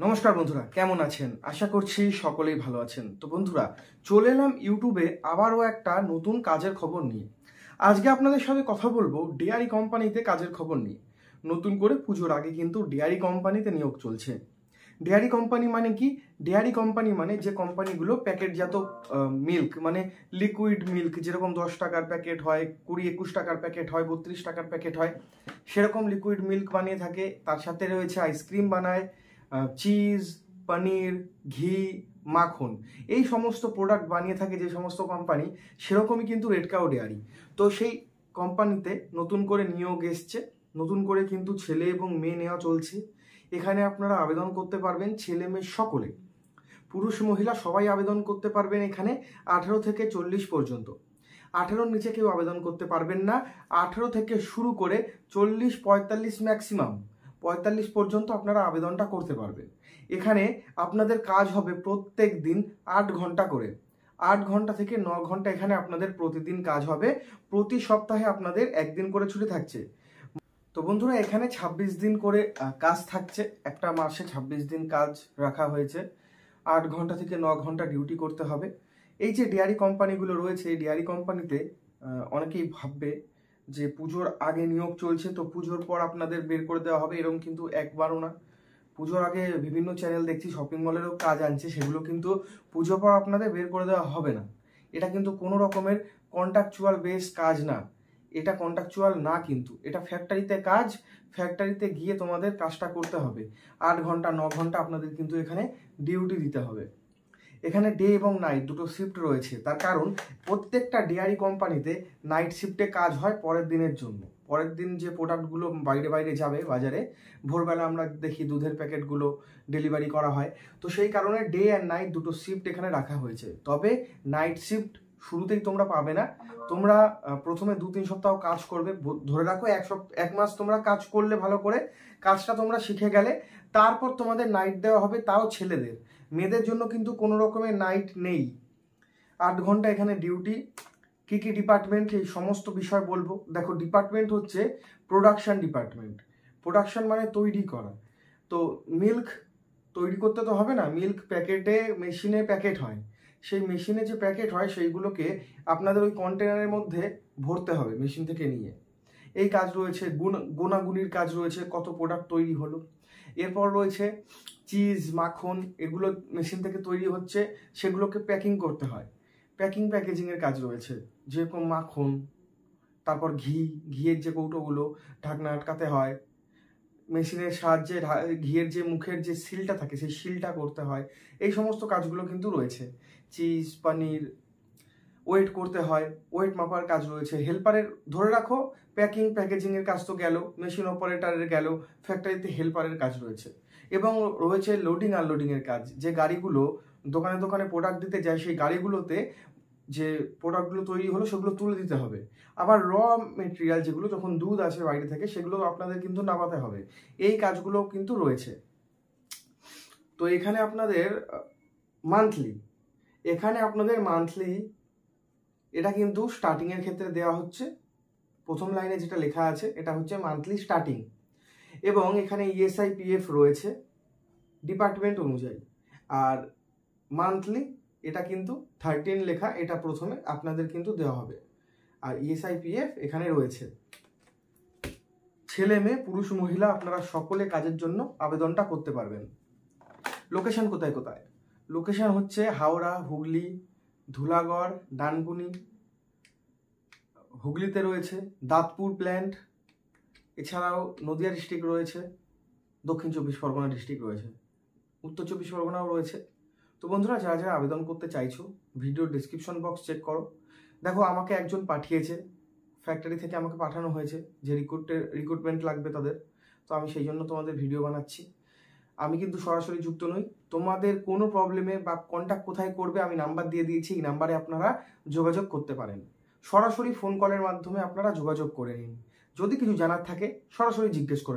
নমস্কার বন্ধুরা, কেমন আছেন? আশা করছি সকলেই ভালো আছেন। তো বন্ধুরা, চলে এলাম ইউটিউবে আবারও একটা নতুন কাজের খবর নিয়ে। আজকে আপনাদের সাথে কথা বলবো ডেয়ারি কোম্পানিতে কাজের খবর নিয়ে। নতুন করে পুজোর আগে কিন্তু ডেয়ারি কোম্পানিতে নিয়োগ চলছে। ডেয়ারি কোম্পানি মানে কি? ডেয়ারি কোম্পানি মানে যে কোম্পানিগুলো প্যাকেটজাত মিল্ক মানে লিকুইড মিল্ক, যেরকম 10 টাকার প্যাকেট হয়, 20-21 টাকার প্যাকেট হয়, 32 টাকার প্যাকেট হয়, সেরকম লিকুইড মিল্ক বানিয়ে থাকে। তার সাথে রয়েছে আইসক্রিম বানায়, চিজ, পনির, ঘি, মাখন, এই সমস্ত প্রোডাক্ট বানিয়ে থাকে যে সমস্ত কোম্পানি, সেরকমই কিন্তু রেড কাউ ডেয়ারি। তো সেই কোম্পানিতে নতুন করে নিয়োগ এসছে, নতুন করে কিন্তু ছেলে এবং মেয়ে নেওয়া চলছে। এখানে আপনারা আবেদন করতে পারবেন, ছেলে মেয়ে সকলে, পুরুষ মহিলা সবাই আবেদন করতে পারবেন। এখানে 18 থেকে 40 পর্যন্ত, 18-র নিচে কেউ আবেদন করতে পারবেন না। 18 থেকে শুরু করে 40-45 ম্যাক্সিমাম 45 পর্যন্ত আপনারা আবেদনটা করতে পারবেন। এখানে আপনাদের কাজ হবে প্রত্যেক দিন 8 ঘন্টা করে, 8 ঘন্টা থেকে 9 ঘন্টা এখানে আপনাদের প্রতিদিন কাজ হবে। প্রতি সপ্তাহে আপনাদের একদিন করে ছুটি থাকছে। তো বন্ধুরা, এখানে 26 দিন করে কাজ থাকছে, একটা মাসে 26 দিন কাজ রাখা হয়েছে। 8 ঘন্টা থেকে 9 ঘন্টা ডিউটি করতে হবে। এই যে ডেয়ারি কোম্পানিগুলো রয়েছে, এই ডেয়ারি কোম্পানিতে অনেকেই ভাববে যে পুজোর আগে নিয়োগ চলছে, তো পুজোর পর আপনাদের বের করে দেওয়া হবে, এরকম কিন্তু একবারও না। পুজোর আগে বিভিন্ন চ্যানেল দেখছি শপিং মলেরও কাজ আনছে, সেগুলো কিন্তু পুজোর পর আপনাদের বের করে দেওয়া হবে না। এটা কিন্তু কোনো রকমের কন্ট্রাকচুয়াল বেস কাজ না, এটা কন্ট্রাকচুয়াল না, কিন্তু এটা ফ্যাক্টরিতে কাজ। ফ্যাক্টরিতে গিয়ে তোমাদের কাজটা করতে হবে। 8 ঘন্টা 9 ঘন্টা আপনাদের কিন্তু এখানে ডিউটি দিতে হবে। এখানে ডে এবং নাইট দুটো শিফট রয়েছে। তার কারণ প্রত্যেকটা ডেয়ারি কোম্পানিতে নাইট শিফটে কাজ হয় পরের দিনের জন্য। পরের দিন যে প্রোডাক্টগুলো বাইরে যাবে বাজারে, ভোরবেলা আমরা দেখি দুধের প্যাকেটগুলো ডেলিভারি করা হয়, তো সেই কারণে ডে অ্যান্ড নাইট দুটো শিফট এখানে রাখা হয়েছে। তবে নাইট শিফট শুরুতেই তোমরা পাবে না। তোমরা প্রথমে 2-3 সপ্তাহ কাজ করবে, ধরে রাখো 1 মাস তোমরা কাজ করলে, ভালো করে কাজটা তোমরা শিখে গেলে, তারপর তোমাদের নাইট দেওয়া হবে, তাও ছেলেদের। মেয়েদের জন্য কিন্তু কোনো রকমের নাইট নেই। 8 ঘন্টা এখানে ডিউটি। কি কি ডিপার্টমেন্ট, এই সমস্ত বিষয় বলবো। দেখো, ডিপার্টমেন্ট হচ্ছে প্রোডাকশন ডিপার্টমেন্ট। প্রোডাকশন মানে তৈরি করা। তো মিল্ক তৈরি করতে তো হবে না, মিল্ক প্যাকেটে মেশিনে প্যাকেট হয়, সেই মেশিনে যে প্যাকেট হয় সেইগুলোকে আপনাদের ওই কন্টেনারের মধ্যে ভরতে হবে মেশিন থেকে নিয়ে। এই কাজ রয়েছে। গুনাগুনির কাজ রয়েছে, কত প্রোডাক্ট তৈরি হলো। এরপর রয়েছে চিজ, মাখন, এগুলো মেশিন থেকে তৈরি হচ্ছে, সেগুলোকে প্যাকিং করতে হয়। প্যাকেজিংয়ের কাজ রয়েছে, যেরকম মাখন, তারপর ঘিয়ের যে কৌটোগুলো ঢাকনা আটকাতে হয়, মেশিনের সাহায্যে ঘিয়ের যে মুখের যে সিলটা থাকে সেই সিলটা করতে হয়। এই সমস্ত কাজগুলো কিন্তু রয়েছে। চিজ, পনির, ওয়েট করতে হয়, ওয়েট মাপার কাজ রয়েছে। হেল্পারের, ধরে রাখো প্যাকেজিংয়ের কাজ তো গেল, মেশিন অপারেটরের গেল, ফ্যাক্টরিতে হেল্পারের কাজ রয়েছে। এবং রয়েছে লোডিং আনলোডিংয়ের কাজ, যে গাড়িগুলো দোকানে দোকানে প্রোডাক্ট দিতে যায়, সেই গাড়িগুলোতে যে প্রোডাক্টগুলো তৈরি হলো সেগুলো তুলে দিতে হবে। আবার র মেটেরিয়াল যেগুলো, যখন দুধ আসে বাইরে থেকে, সেগুলো আপনাদের কিন্তু নামাতে হবে। এই কাজগুলো কিন্তু রয়েছে। তো এখানে আপনাদের মান্থলি এটা কিন্তু স্টার্টিংয়ের ক্ষেত্রে দেওয়া হচ্ছে। প্রথম লাইনে যেটা লেখা আছে এটা হচ্ছে মান্থলি স্টার্টিং, এবং এখানে ইএসআই পিএফ রয়েছে ডিপার্টমেন্ট অনুযায়ী। আর মান্থলি এটা কিন্তু 13 লেখা, এটা প্রথমে আপনাদের কিন্তু দেওয়া হবে। আর ইএসআই পিএফ এখানে রয়েছে। ছেলে মেয়ে, পুরুষ মহিলা, আপনারা সকলে কাজের জন্য আবেদনটা করতে পারবেন। লোকেশন কোথায় কোথায়? লোকেশন হচ্ছে হাওড়া, হুগলি, ধুলাগড়, ডানকুনি, হুগলিতে রয়েছে দাঁতপুর প্ল্যান্ট, এছাড়াও নদিয়া ডিস্ট্রিক্ট রয়েছে, দক্ষিণ 24 পরগনা ডিস্ট্রিক্ট রয়েছে, উত্তর 24 পরগনাও রয়েছে। তো বন্ধুরা, যারা যারা আবেদন করতে চাইছো, ভিডিওর ডিসক্রিপশন বক্স চেক করো। দেখো, আমাকে একজন পাঠিয়েছে, ফ্যাক্টরি থেকে আমাকে পাঠানো হয়েছে যে রিক্রুটমেন্ট লাগবে তাদের, তো আমি সেই জন্য তোমাদের ভিডিও বানাচ্ছি। আমি কিন্তু সরাসরি যুক্ত নই। তোমাদের কোনো প্রবলেমে বা কন্ট্যাক্ট কোথায় করবে আমি নাম্বার দিয়ে দিয়েছি, এই নাম্বারে আপনারা যোগাযোগ করতে পারেন। সরাসরি ফোন কলের মাধ্যমে আপনারা যোগাযোগ করে নিন। যদি কিছু জানার থাকে সরাসরি জিজ্ঞেস করে